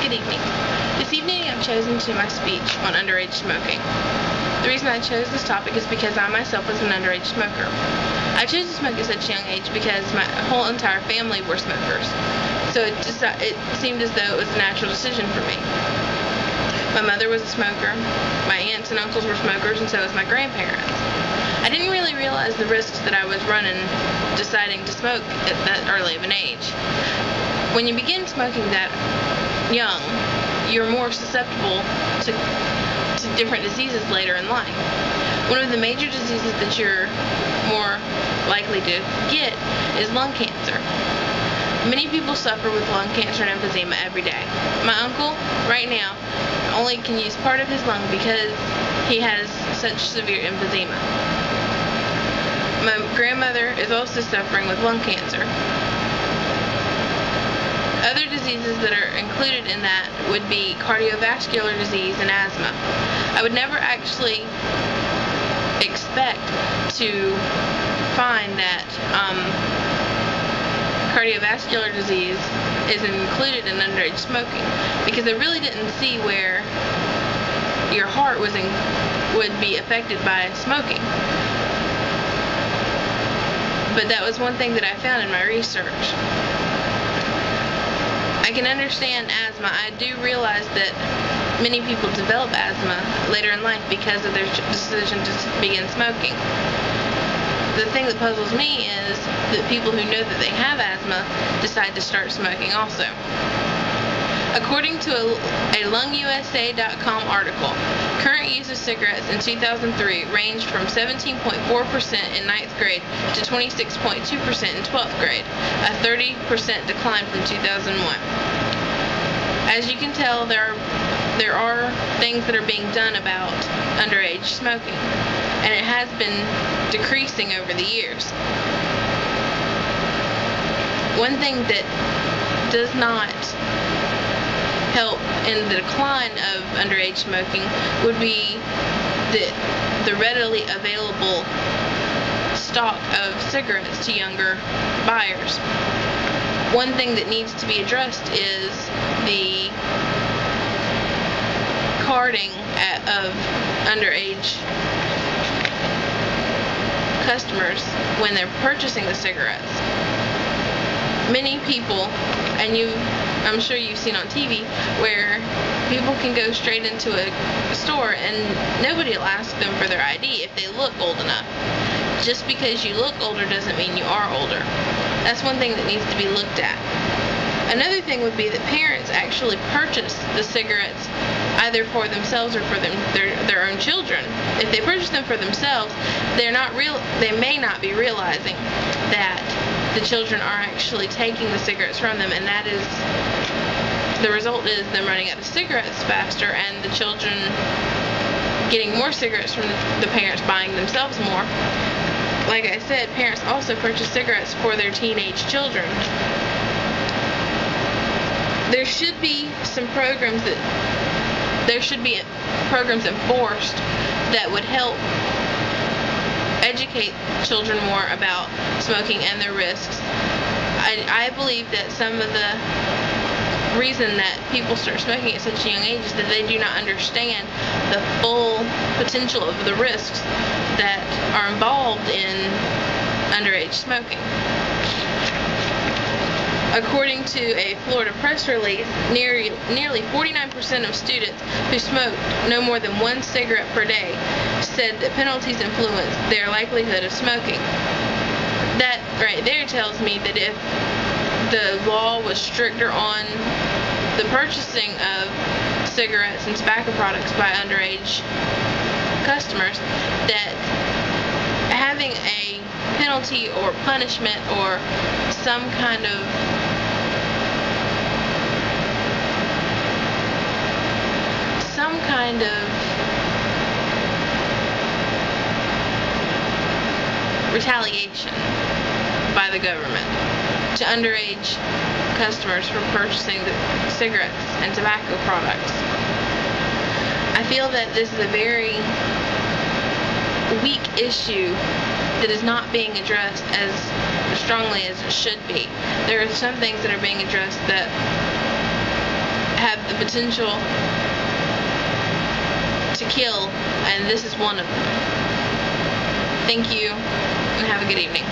Good evening. This evening I've chosen to do my speech on underage smoking. The reason I chose this topic is because I myself was an underage smoker. I chose to smoke at such a young age because my whole entire family were smokers. So it seemed as though it was a natural decision for me. My mother was a smoker, my aunts and uncles were smokers, and so was my grandparents. I didn't really realize the risks that I was running deciding to smoke at that early of an age. When you begin smoking that young, you're more susceptible to different diseases later in life. One of the major diseases that you're more likely to get is lung cancer. Many people suffer with lung cancer and emphysema every day. My uncle, right now, only can use part of his lung because he has such severe emphysema. My grandmother is also suffering with lung cancer. Other diseases that are included in that would be cardiovascular disease and asthma. I would never actually expect to find that cardiovascular disease is included in underage smoking, because I really didn't see where your heart would be affected by smoking. But that was one thing that I found in my research. I can understand asthma. I do realize that many people develop asthma later in life because of their decision to begin smoking. The thing that puzzles me is that people who know that they have asthma decide to start smoking also. According to a LungUSA.com article, current use of cigarettes in 2003 ranged from 17.4% in 9th grade to 26.2% in 12th grade, a 30% decline from 2001. As you can tell, there are things that are being done about underage smoking, and it has been decreasing over the years. One thing that does not help in the decline of underage smoking would be the readily available stock of cigarettes to younger buyers. One thing that needs to be addressed is the carding of underage customers when they're purchasing the cigarettes. Many people, and I'm sure you've seen on TV, where people can go straight into a store and nobody will ask them for their ID if they look old enough. Just because you look older doesn't mean you are older. That's one thing that needs to be looked at. Another thing would be that parents actually purchase the cigarettes either for themselves or for their own children. If they purchase them for themselves, they may not be realizing that the children are actually taking the cigarettes from them, and that is the result is them running out of cigarettes faster and the children getting more cigarettes from the parents buying themselves more. Like I said, parents also purchase cigarettes for their teenage children. There should be programs enforced that would help educate children more about smoking and their risks. I believe that some of the reason that people start smoking at such a young age is that they do not understand the full potential of the risks that are involved in underage smoking. According to a Florida press release, nearly 49% of students who smoked no more than one cigarette per day said that penalties influenced their likelihood of smoking. That right there tells me that if the law was stricter on the purchasing of cigarettes and tobacco products by underage customers, that having a penalty or punishment or some kind of retaliation by the government to underage customers for purchasing the cigarettes and tobacco products. I feel that this is a very weak issue that is not being addressed as strongly as it should be. There are some things that are being addressed that have the potential to kill, and this is one of them. Thank you, and have a good evening.